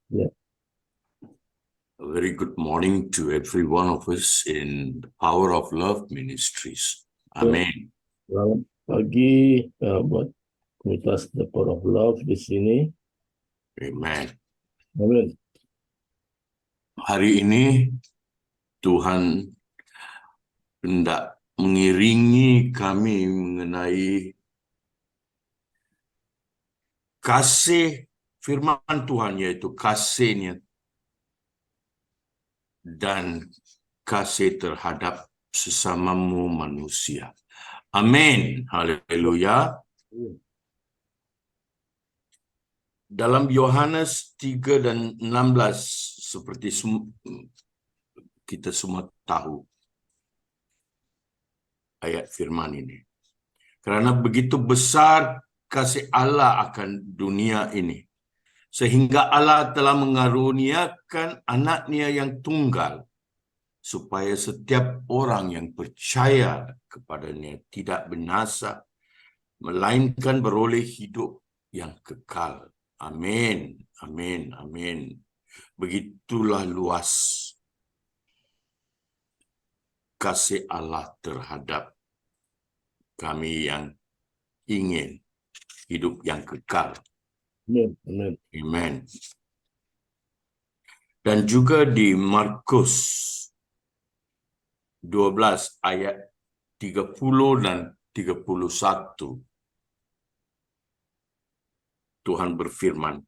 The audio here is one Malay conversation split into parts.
Yeah. A very good morning to every one of us in the Power of Love Ministries. Amen. Selamat pagi buat komunitas The Power of Love di sini. Amen. Amin. Hari ini Tuhan hendak mengiringi kami mengenai kasih firman Tuhan, yaitu kasihnya dan kasih terhadap sesamamu manusia. Amin. Haleluya. Dalam Yohanes 3 dan 16, seperti kita semua tahu ayat firman ini. Karena begitu besar kasih Allah akan dunia ini, sehingga Allah telah mengaruniakan anaknya yang tunggal, supaya setiap orang yang percaya kepadanya tidak binasa, melainkan beroleh hidup yang kekal. Amin, amin, amin. Begitulah luas kasih Allah terhadap kami yang ingin hidup yang kekal. Amin. Amin. Amen. Dan juga di Markus 12 ayat 30 dan 31, Tuhan berfirman,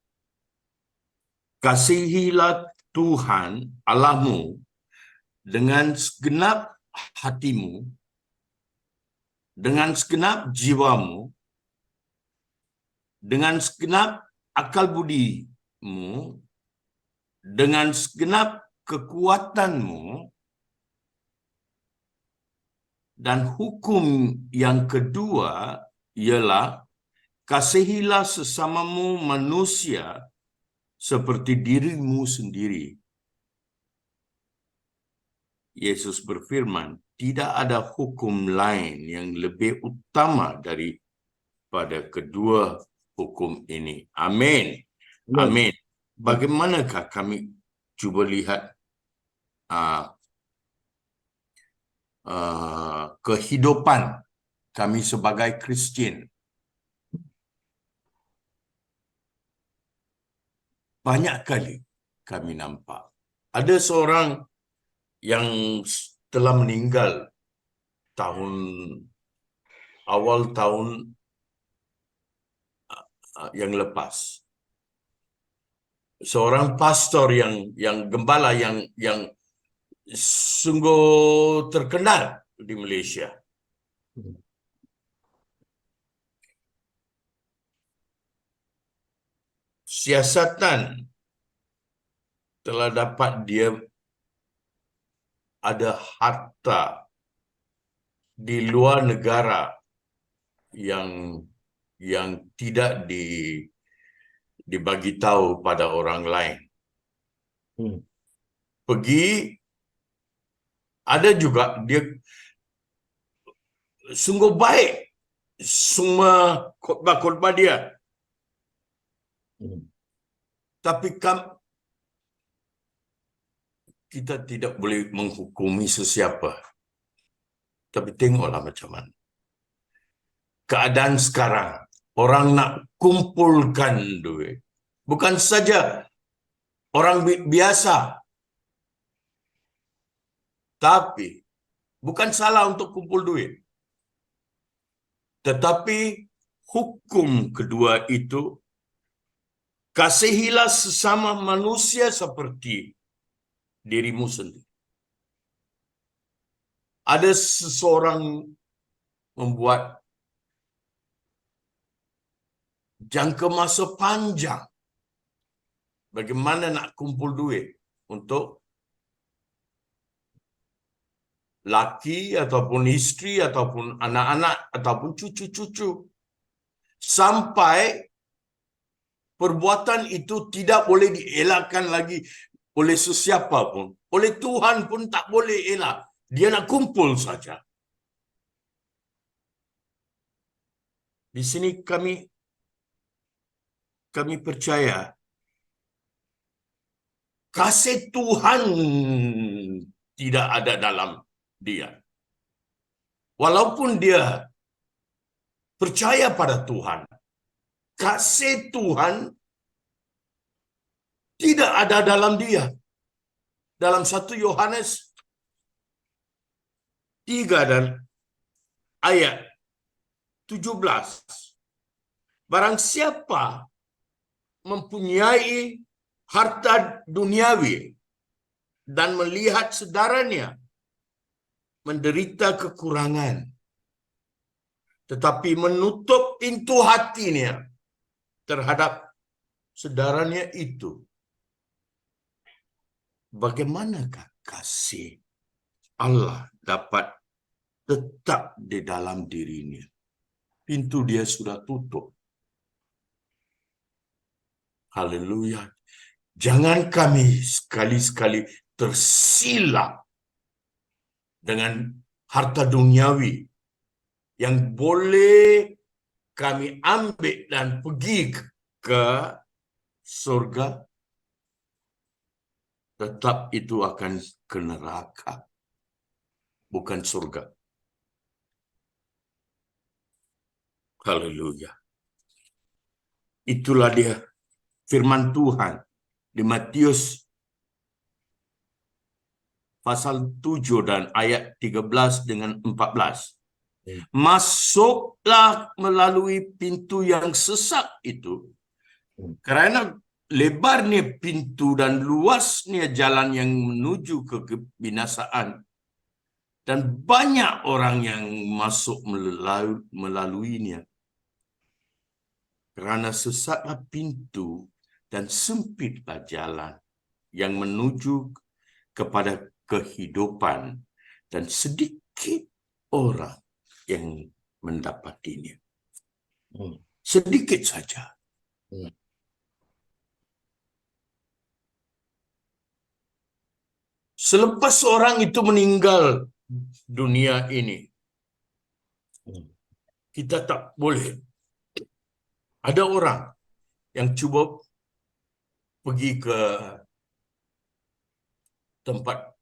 "Kasihilah Tuhan Allahmu dengan segenap hatimu, dengan segenap jiwamu, dengan segenap akal budimu, dengan segenap kekuatanmu." Dan hukum yang kedua ialah, "Kasihilah sesamamu manusia seperti dirimu sendiri." Yesus berfirman, tidak ada hukum lain yang lebih utama daripada kedua hukum ini. Amin. Amin. Bagaimanakah kami cuba lihat kehidupan kami sebagai Kristian? Banyak kali kami nampak ada seorang yang telah meninggal awal tahun yang lepas. Seorang pastor yang gembala yang sungguh terkenal di Malaysia. Siasatan telah dapat dia ada harta di luar negara yang tidak dibagi tahu pada orang lain. Ada juga dia sungguh baik semua khotbah-khotbah dia. Tapi kita tidak boleh menghukumi sesiapa. Tapi tengoklah macam mana keadaan sekarang. Orang nak kumpulkan duit. Bukan saja orang biasa. Tapi bukan salah untuk kumpul duit. Tetapi hukum kedua itu, kasihilah sesama manusia seperti dirimu sendiri. Ada seseorang membuat jangka masa panjang bagaimana nak kumpul duit untuk laki ataupun isteri ataupun anak-anak ataupun cucu-cucu, sampai perbuatan itu tidak boleh dielakkan lagi oleh sesiapa pun. Oleh Tuhan pun tak boleh elak. Dia nak kumpul saja. Di sini kami percaya kasih Tuhan tidak ada dalam dia. Walaupun dia percaya pada Tuhan, kasih Tuhan tidak ada dalam dia. Dalam 1 Yohanes 3 dan ayat 17. Barang siapa mempunyai harta duniawi dan melihat saudaranya menderita kekurangan, tetapi menutup pintu hatinya terhadap saudaranya itu, bagaimanakah kasih Allah dapat tetap di dalam dirinya? Pintu dia sudah tutup. Haleluya. Jangan kami sekali-sekali tersilap dengan harta duniawi yang boleh kami ambil dan pergi ke surga, tetap itu akan ke neraka, bukan surga. Haleluya. Itulah dia firman Tuhan di Matius pasal 7 dan ayat 13 dengan 14. Masuklah melalui pintu yang sesak itu, kerana lebarnya pintu dan luasnya jalan yang menuju ke kebinasaan, dan banyak orang yang masuk melaluinya. Kerana sesatlah pintu dan sempitlah jalan yang menuju kepada kehidupan, dan sedikit orang yang mendapatinya. Sedikit saja. Selepas orang itu meninggal dunia ini, kita tak boleh. Ada orang yang cuba pergi ke tempat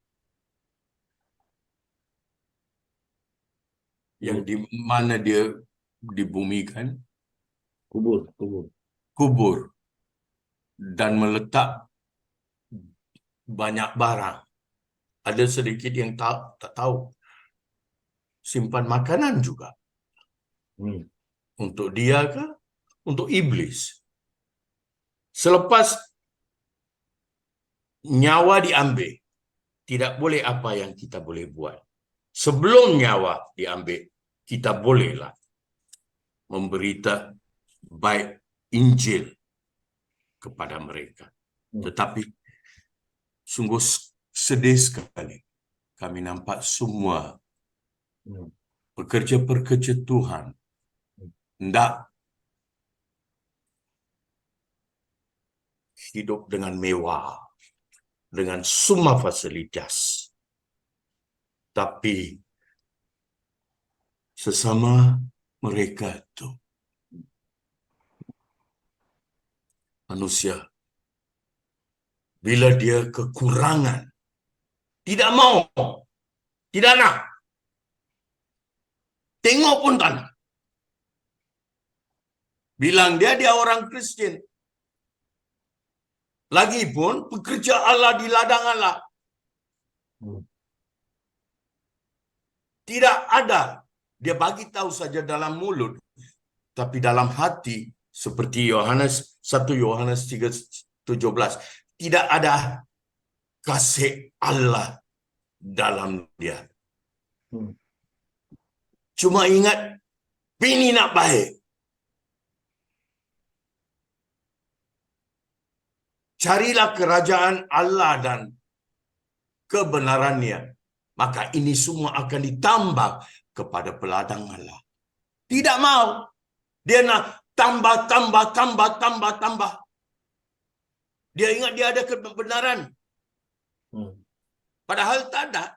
yang di mana dia dibumikan, kubur, dan meletak banyak barang. Ada sedikit yang tak tahu, simpan makanan juga. Untuk dia ke? Untuk iblis. Selepas nyawa diambil, tidak boleh apa yang kita boleh buat. Sebelum nyawa diambil, kita bolehlah memberita baik Injil kepada mereka. Tetapi sungguh sedih sekali kami nampak semua pekerja-pekerja Tuhan hendak hidup dengan mewah, dengan semua fasilitas, tapi sesama mereka itu manusia, bila dia kekurangan, tidak mau, tidak nak, tengok pun tak nak. Bilang dia orang Kristian. Lagipun pekerja Allah di ladang Allah. Tidak ada. Dia bagi tahu saja dalam mulut, tapi dalam hati seperti 1 Yohanes 3:17, tidak ada kasih Allah dalam dia. Cuma ingat bini nak baik. Carilah kerajaan Allah dan kebenarannya, maka ini semua akan ditambah kepada peladang Allah. Tidak mau. Dia nak tambah. Dia ingat dia ada kebenaran. Padahal tak ada.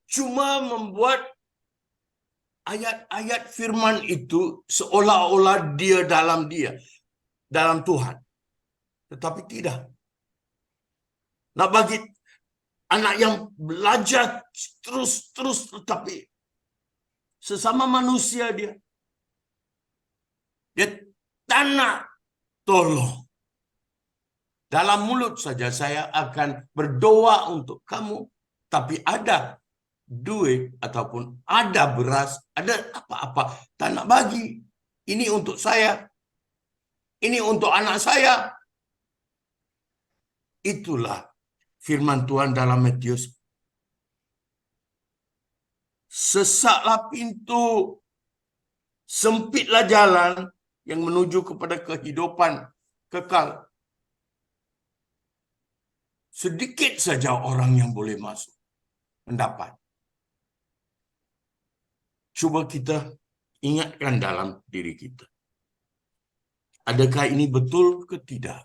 Cuma membuat ayat-ayat firman itu seolah-olah dia, dalam Tuhan. Tetapi tidak. Nak bagi anak yang belajar terus tetapi sesama manusia dia tak nak tolong. Dalam mulut saja saya akan berdoa untuk kamu, tapi ada duit ataupun ada beras, ada apa-apa, tak nak bagi. Ini untuk saya, ini untuk anak saya. Itulah firman Tuhan dalam Matius. Sesaklah pintu, sempitlah jalan yang menuju kepada kehidupan kekal. Sedikit saja orang yang boleh masuk, mendapat. Cuba kita ingatkan dalam diri kita. Adakah ini betul ke tidak?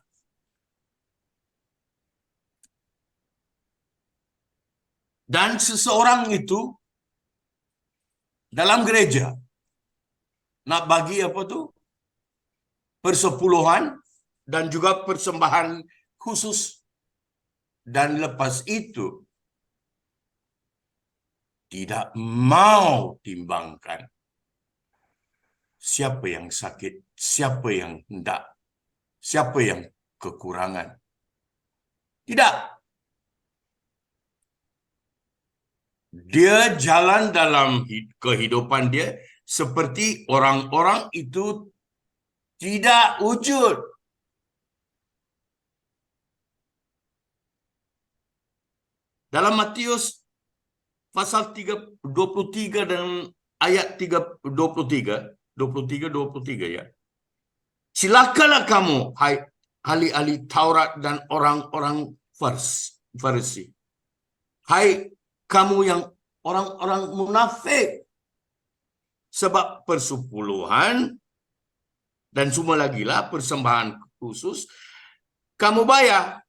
Dan seseorang itu dalam gereja nak bagi apa tu? Persepuluhan dan juga persembahan khusus. Dan lepas itu tidak mau timbangkan siapa yang sakit, siapa yang hendak, siapa yang kekurangan. Tidak. Dia jalan dalam kehidupan dia seperti orang-orang itu tidak wujud. Dalam Matius pasal 23 dan ayat 23 ya. Silakanlah kamu, hai ahli-ahli Taurat dan orang-orang Farisi. Hai kamu yang orang-orang munafik. Sebab persepuluhan dan semua lagi lah persembahan khusus kamu bayar.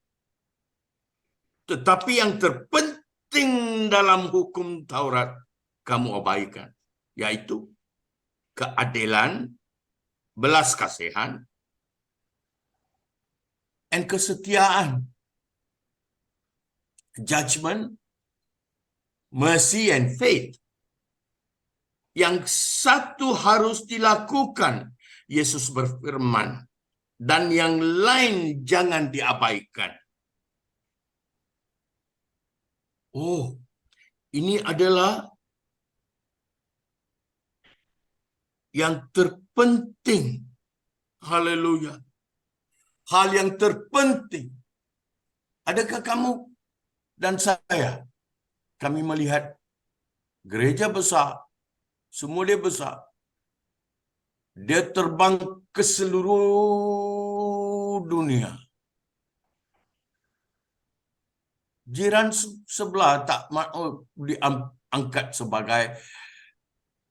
Tetapi yang terpenting dalam hukum Taurat kamu abaikan, yaitu keadilan, belas kasihan, dan kesetiaan. Judgment, mercy and faith. Yang satu harus dilakukan, Yesus berfirman, dan yang lain jangan diabaikan. Oh, ini adalah yang terpenting. Haleluya. Hal yang terpenting. Adakah kamu dan saya, kami melihat gereja besar, semua dia besar. Dia terbang ke seluruh dunia. Jiran sebelah tak mahu diangkat sebagai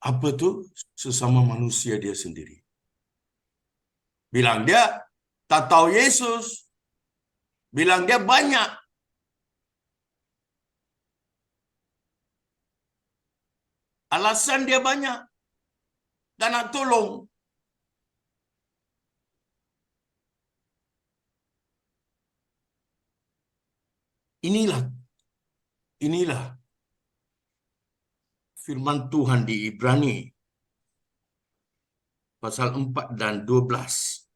apa tu? Sesama manusia dia sendiri. Bilang dia tak tahu Yesus. Bilang dia banyak. Alasan dia banyak. Dan nak tolong. Inilah firman Tuhan di Ibrani pasal 4 dan 12.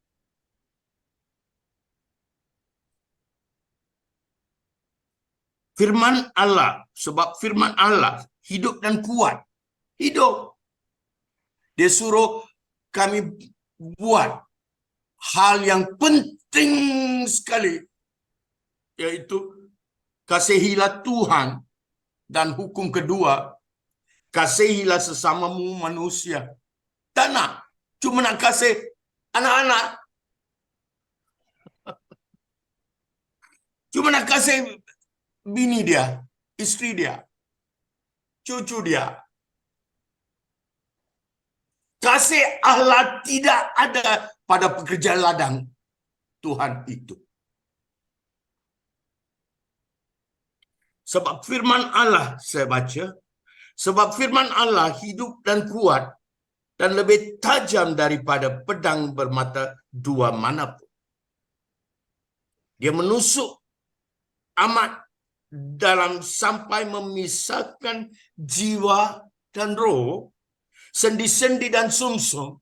Firman Allah, sebab firman Allah hidup dan kuat. Hidup. Dia suruh kami buat hal yang penting sekali, yaitu kasihilah Tuhan, dan hukum kedua, kasihilah sesamamu manusia. Tak nak. Cuma nak kasih anak-anak. Cuma nak kasih bini dia, isteri dia, cucu dia. Kasih Allah tidak ada pada pekerja ladang Tuhan itu. Sebab firman Allah, saya baca, sebab firman Allah hidup dan kuat dan lebih tajam daripada pedang bermata dua manapun. Dia menusuk amat dalam sampai memisahkan jiwa dan roh, sendi-sendi dan sumsum.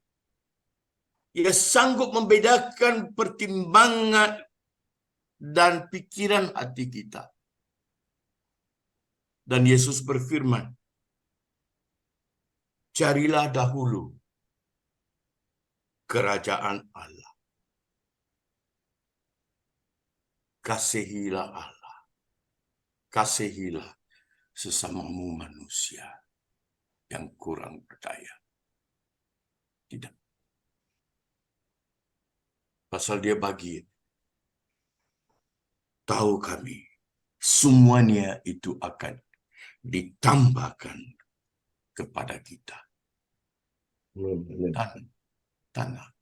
Ia sanggup membedakan pertimbangan dan pikiran hati kita. Dan Yesus berfirman, carilah dahulu kerajaan Allah. Kasihilah Allah. Kasihilah sesamamu manusia yang kurang berdaya. Tidak. Pasal dia bagi, tahu kami, semuanya itu akan ditambahkan kepada kita. Tanah.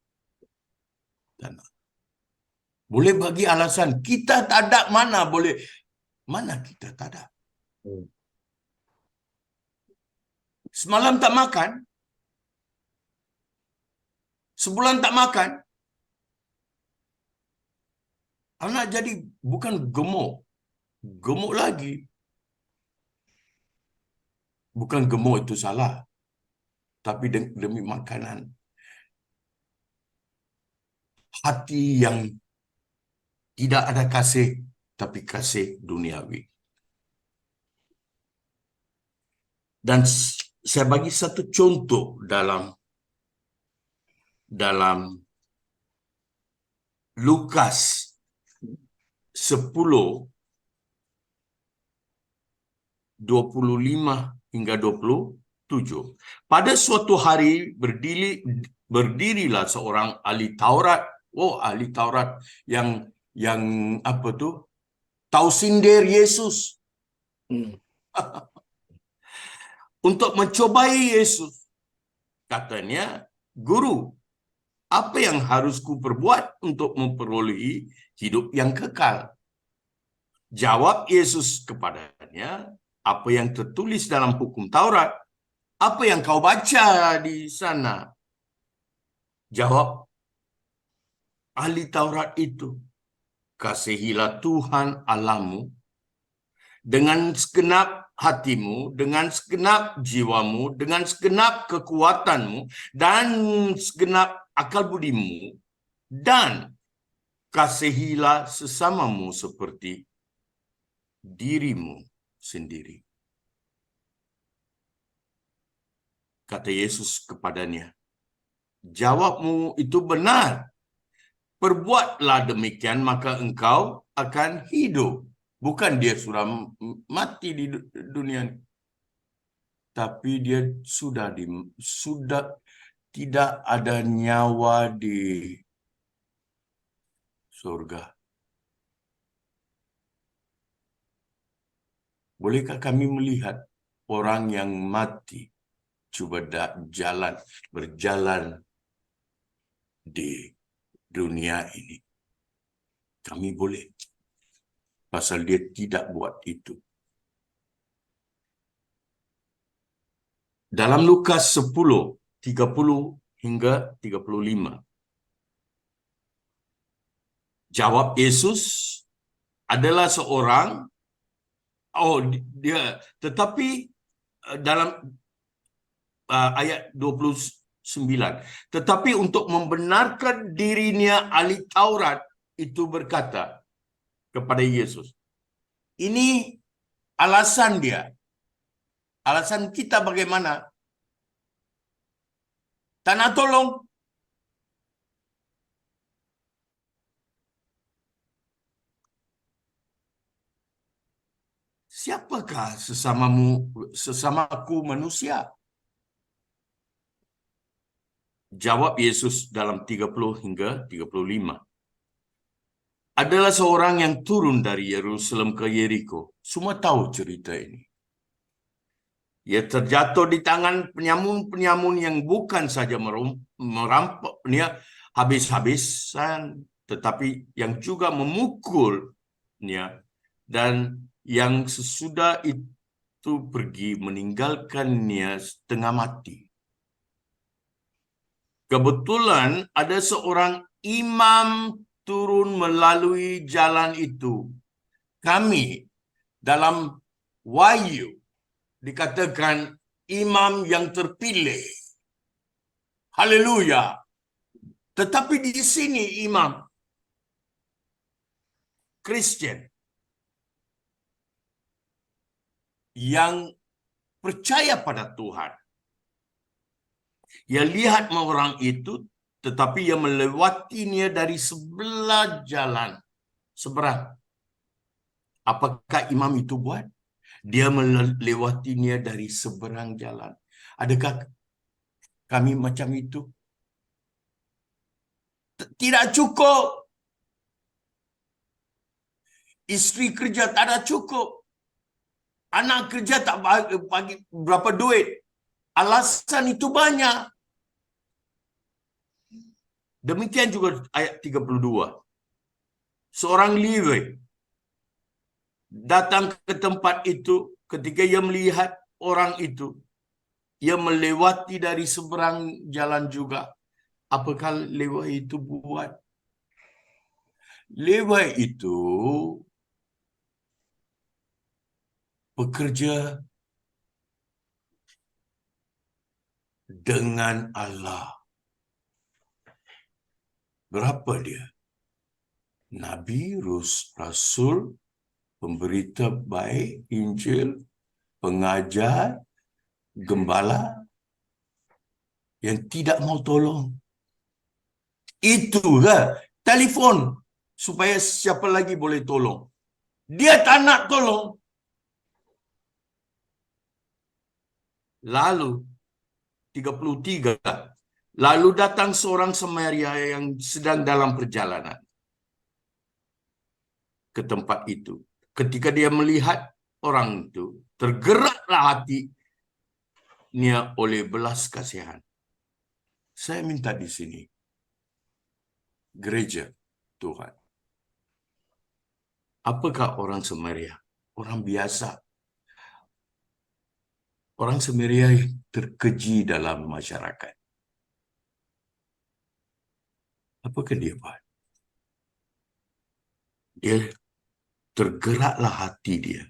Boleh bagi alasan, kita tak ada mana boleh. Mana kita tak ada? Semalam tak makan. Sebulan tak makan. Anak jadi bukan gemuk. Gemuk lagi. Bukan gemuk itu salah. Tapi demi makanan. Hati yang tidak ada kasih, tapi kasih duniawi. Dan saya bagi satu contoh dalam Lukas 10:25 hingga 27. Pada suatu hari berdirilah seorang ahli Taurat. Ahli Taurat yang apa tu? Tahu sindir Yesus. Untuk mencobai Yesus. Katanya, Guru, apa yang harus ku perbuat untuk memperolehi hidup yang kekal? Jawab Yesus kepadanya, apa yang tertulis dalam hukum Taurat? Apa yang kau baca di sana? Jawab ahli Taurat itu, kasihilah Tuhan Allahmu dengan segenap hatimu, dengan segenap jiwamu, dengan segenap kekuatanmu, dan segenap akal budimu, dan kasihilah sesamamu seperti dirimu sendiri. Kata Yesus kepadanya, jawabmu itu benar. Perbuatlah demikian, maka engkau akan hidup. Bukan dia sudah mati di dunia ini. Tapi dia sudah tidak ada nyawa di surga. Bolehkah kami melihat orang yang mati cuba berjalan di dunia ini? Kami boleh. Pasal dia tidak buat itu. Dalam Lukas 10:30 hingga 35. Jawab Yesus adalah seorang, tetapi dalam ayat 29. Tetapi untuk membenarkan dirinya ahli Taurat itu berkata kepada Yesus. Ini alasan dia. Alasan kita bagaimana? Tak nak tolong. Siapakah sesamaku manusia? Jawab Yesus dalam 30 hingga 35. Adalah seorang yang turun dari Yerusalem ke Yeriko. Semua tahu cerita ini. Ia terjatuh di tangan penyamun-penyamun yang bukan saja merampoknya habis-habisan, tetapi yang juga memukulnya, dan yang sesudah itu pergi meninggalkannya setengah mati. Kebetulan ada seorang imam turun melalui jalan itu. Kami dalam Wahyu dikatakan imam yang terpilih. Haleluya. Tetapi di sini imam Kristian yang percaya pada Tuhan. Ia lihat orang itu, tetapi ia melewatinya dari sebelah jalan. Seberang. Apakah imam itu buat? Dia melewatinya dari seberang jalan. Adakah kami macam itu? Tidak cukup. Isteri kerja tak ada cukup. Anak kerja tak bagi berapa duit. Alasan itu banyak. Demikian juga ayat 32. Seorang Lewi datang ke tempat itu ketika ia melihat orang itu. Ia melewati dari seberang jalan juga. Apakah Lewi itu buat? Lewi itu bekerja dengan Allah. Berapa dia? Nabi, Rasul, pemberita baik, Injil, pengajar, gembala yang tidak mau tolong. Itu ke telefon supaya siapa lagi boleh tolong. Dia tak nak tolong. Lalu 33. Lalu datang seorang Samaria yang sedang dalam perjalanan ke tempat itu. Ketika dia melihat orang itu, tergeraklah hatinya oleh belas kasihan. Saya minta di sini, gereja Tuhan. Apakah orang Samaria? Orang biasa. Orang Samaria terkeji dalam masyarakat. Apakah dia buat? Dia tergeraklah hati dia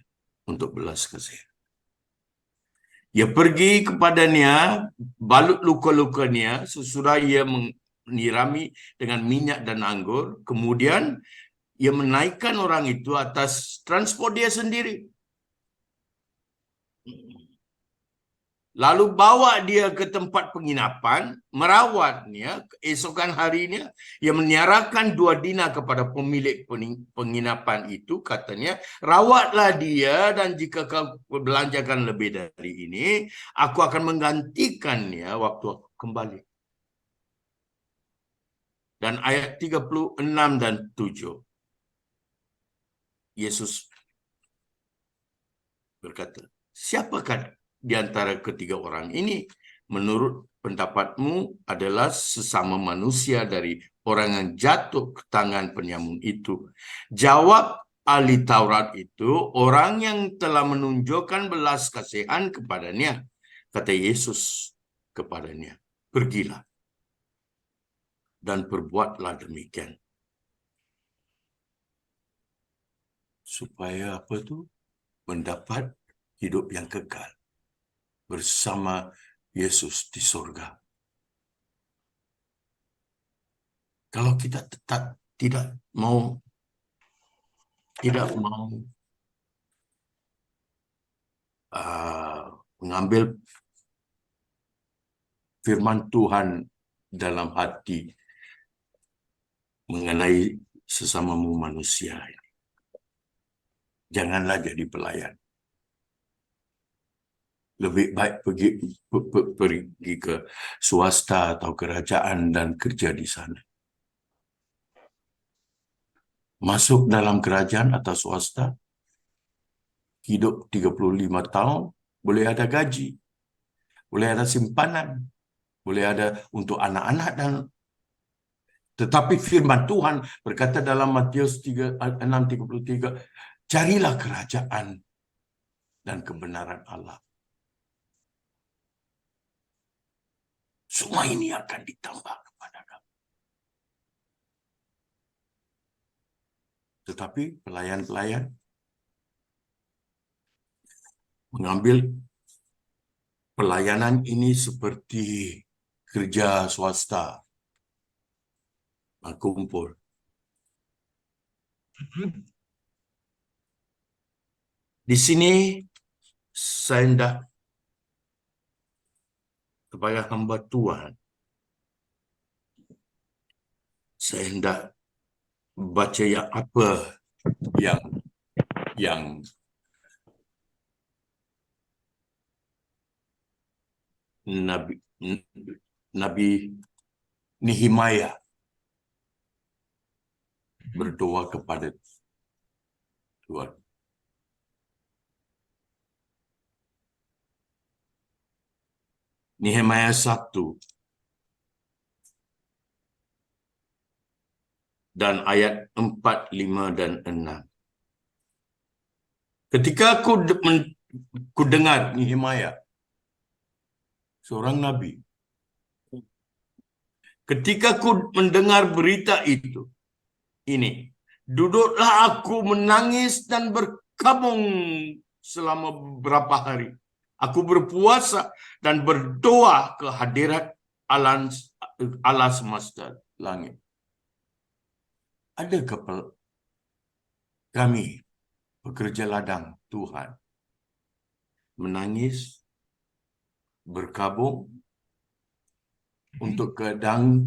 untuk belas kasihan. Ia pergi kepadanya, balut luka-lukanya, sesudah ia menyirami dengan minyak dan anggur. Kemudian ia menaikkan orang itu atas transport dia sendiri. Lalu bawa dia ke tempat penginapan, merawatnya. Keesokan harinya, ia menyerahkan 2 dinar kepada pemilik penginapan itu. Katanya, rawatlah dia dan jika kau belanjakan lebih dari ini, aku akan menggantikannya waktu aku kembali. Dan ayat 36 dan 7. Yesus berkata, siapakah di antara ketiga orang ini menurut pendapatmu adalah sesama manusia dari orang yang jatuh ke tangan penyamun itu? Jawab ahli Taurat itu, orang yang telah menunjukkan belas kasihan kepadanya. Kata Yesus kepadanya, pergilah dan perbuatlah demikian. Supaya apa tu? Mendapat hidup yang kekal bersama Yesus di surga. Kalau kita tetap tidak mau mengambil firman Tuhan dalam hati mengenai sesamamu manusia ini, janganlah jadi pelayan. Lebih baik pergi ke swasta atau kerajaan dan kerja di sana. Masuk dalam kerajaan atau swasta, hidup 35 tahun, boleh ada gaji, boleh ada simpanan, boleh ada untuk anak-anak, dan tetapi firman Tuhan berkata dalam Matius 6:33, carilah kerajaan dan kebenaran Allah. Semua ini akan ditambah kepada kamu. Tetapi pelayan-pelayan mengambil pelayanan ini seperti kerja swasta, kumpul. Di sini saya hendak kepada hamba Tuhan, saya hendak baca yang apa yang Nabi Nehemia berdoa kepada Tuhan. Nehemia 1 dan ayat 4, 5 dan 6. Ketika aku dengar Nehemia, seorang nabi, ketika aku mendengar berita itu, ini, duduklah aku menangis dan berkabung selama beberapa hari. Aku berpuasa dan berdoa ke hadirat Allah semesta langit. Adakah kami, pekerja ladang Tuhan, menangis, berkabung untuk keadaan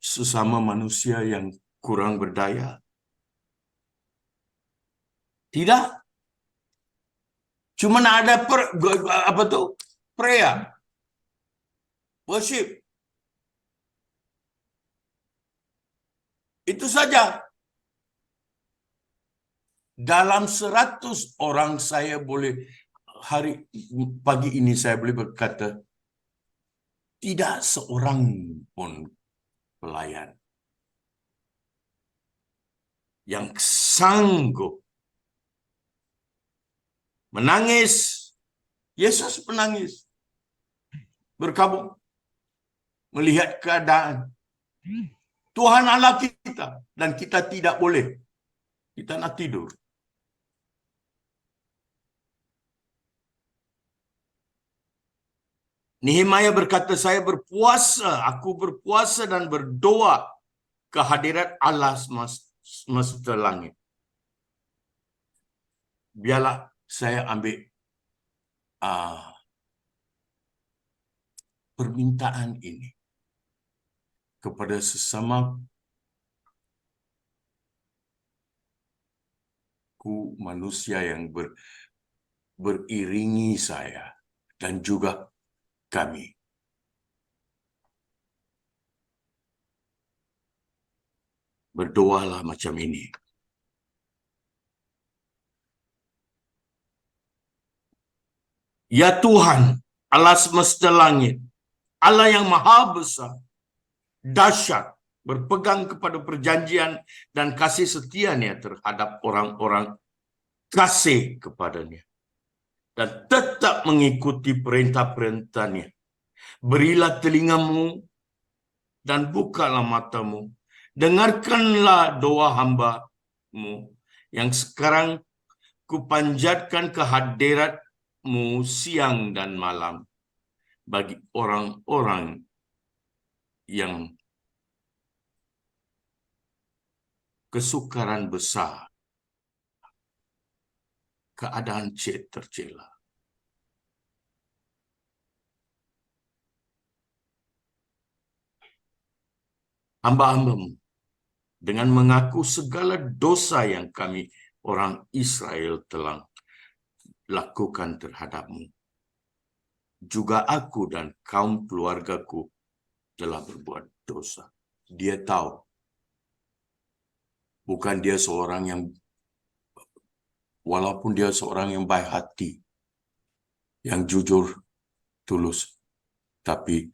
sesama manusia yang kurang berdaya? Tidak. Cuma ada prayer, worship. Itu saja. Dalam 100 orang saya boleh pagi ini saya boleh berkata, tidak seorang pun pelayan yang sanggup menangis. Yesus menangis, berkabung, melihat keadaan Tuhan Allah kita, dan kita tidak boleh. Kita nak tidur. Nehemia berkata, saya berpuasa, aku berpuasa dan berdoa ke hadirat Allah semesta langit. Biarlah saya ambil permintaan ini kepada sesama manusia yang beriringi saya dan juga kami. Berdoalah macam ini. Ya Tuhan, Allah semesta langit, Allah yang maha besar, dahsyat, berpegang kepada perjanjian dan kasih setianya terhadap orang-orang kasih kepadanya, dan tetap mengikuti perintah-perintahnya. Berilah telingamu dan bukalah matamu. Dengarkanlah doa hamba-Mu yang sekarang kupanjatkan ke hadirat-Mu siang dan malam bagi orang-orang yang kesukaran besar, keadaan tercela. Hamba-hamba-Mu dengan mengaku segala dosa yang kami orang Israel telah lakukan terhadap-Mu. Juga aku dan kaum keluargaku telah berbuat dosa. Dia tahu. Bukan dia seorang yang, walaupun dia seorang yang baik hati, yang jujur, tulus, tapi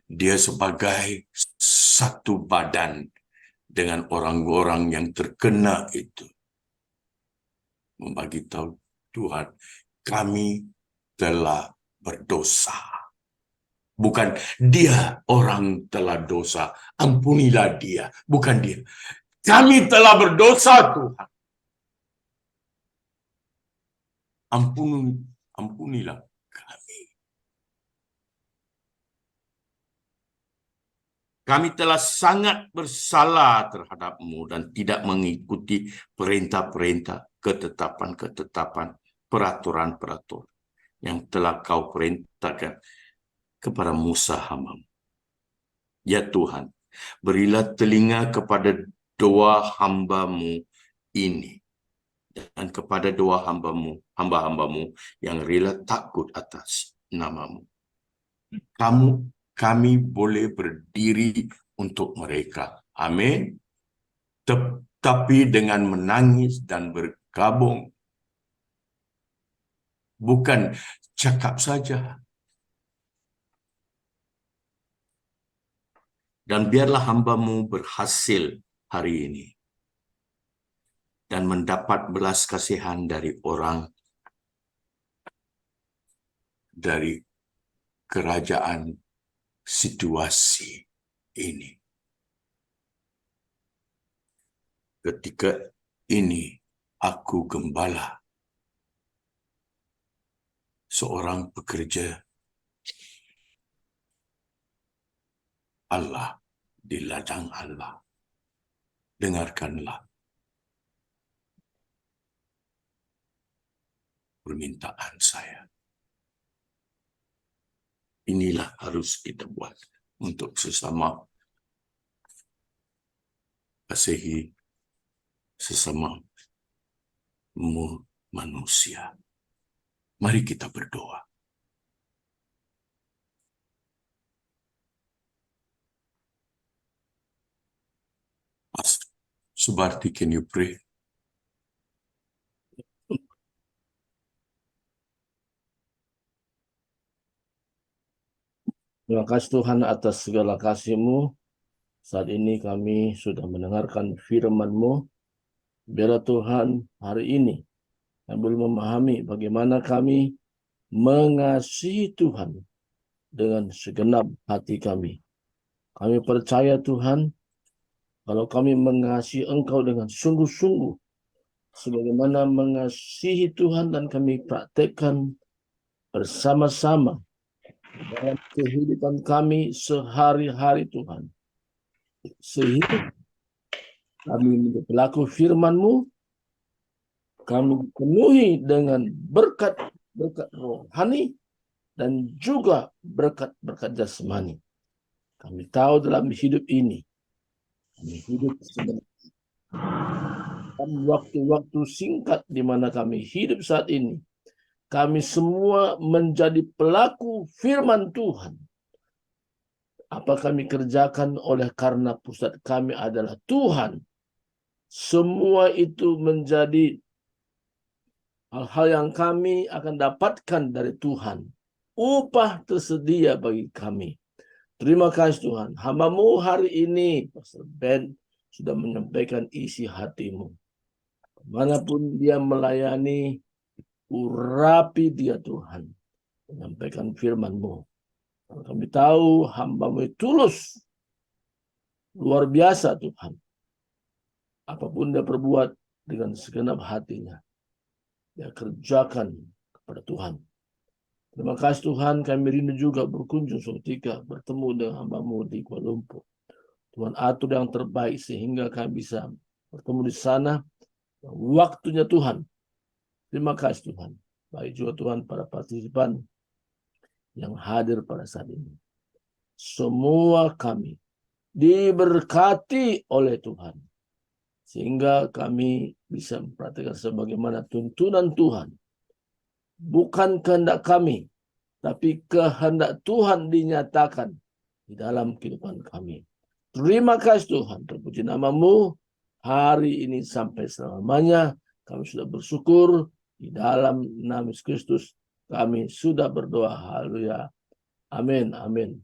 dia sebagai satu badan dengan orang-orang yang terkena itu, membagi tahu Tuhan, kami telah berdosa. Bukan dia orang telah dosa, ampunilah dia. Bukan dia. Kami telah berdosa, Tuhan. ampunilah kami. Kami telah sangat bersalah terhadap-Mu dan tidak mengikuti perintah-perintah, ketetapan-ketetapan, peraturan-peraturan yang telah Kau perintahkan kepada Musa hamba-Mu. Ya Tuhan, berilah telinga kepada doa hamba-Mu ini dan kepada doa hamba-Mu yang rela takut atas nama-Mu. Kami boleh berdiri untuk mereka. Amin. Tetapi dengan menangis dan bergabung. Bukan cakap saja. Dan biarlah hamba-Mu berhasil hari ini. Dan mendapat belas kasihan dari orang. Dari kerajaan situasi ini. Ketika ini aku gembala, seorang pekerja Allah di ladang Allah. Dengarkanlah permintaan saya. Inilah harus kita buat untuk sesama, kasihi sesama manusia. Mari kita berdoa. Pastor Subarti, can you pray? Terima kasih Tuhan atas segala kasih-Mu. Saat ini kami sudah mendengarkan firman-Mu. Biarlah Tuhan hari ini kami boleh memahami bagaimana kami mengasihi Tuhan dengan segenap hati kami. Kami percaya Tuhan, kalau kami mengasihi Engkau dengan sungguh-sungguh, sebagaimana mengasihi Tuhan dan kami praktekkan bersama-sama dalam kehidupan kami sehari-hari Tuhan. Sehingga kami menjadi pelaku firman-Mu, kami dipenuhi dengan berkat-berkat rohani dan juga berkat-berkat jasmani. Kami tahu dalam hidup ini, kami hidup dalam waktu-waktu singkat di mana kami hidup saat ini, kami semua menjadi pelaku firman Tuhan. Apa kami kerjakan oleh karena pusat kami adalah Tuhan. Semua itu menjadi hal-hal yang kami akan dapatkan dari Tuhan. Upah tersedia bagi kami. Terima kasih Tuhan. Hamba-Mu hari ini, Pastor Ben, sudah menyampaikan isi hati-Mu. Manapun dia melayani, urapi dia Tuhan. Menyampaikan firman-Mu. Kami tahu hamba-Mu tulus. Luar biasa Tuhan. Apapun dia perbuat dengan segenap hatinya, dia kerjakan kepada Tuhan. Terima kasih Tuhan, kami rindu juga berkunjung suatu ketika bertemu dengan hamba-Mu di Kuala Lumpur. Tuhan atur yang terbaik sehingga kami bisa bertemu di sana. Waktunya Tuhan. Terima kasih Tuhan. Baik juga Tuhan para partisipan yang hadir pada saat ini. Semua kami diberkati oleh Tuhan. Sehingga kami bisa mempraktikkan sebagaimana tuntunan Tuhan. Bukan kehendak kami, tapi kehendak Tuhan dinyatakan di dalam kehidupan kami. Terima kasih Tuhan, terpuji nama-Mu hari ini sampai selamanya. Kami sudah bersyukur di dalam nama Yesus Kristus. Kami sudah berdoa. Haleluya. Amin. Amin.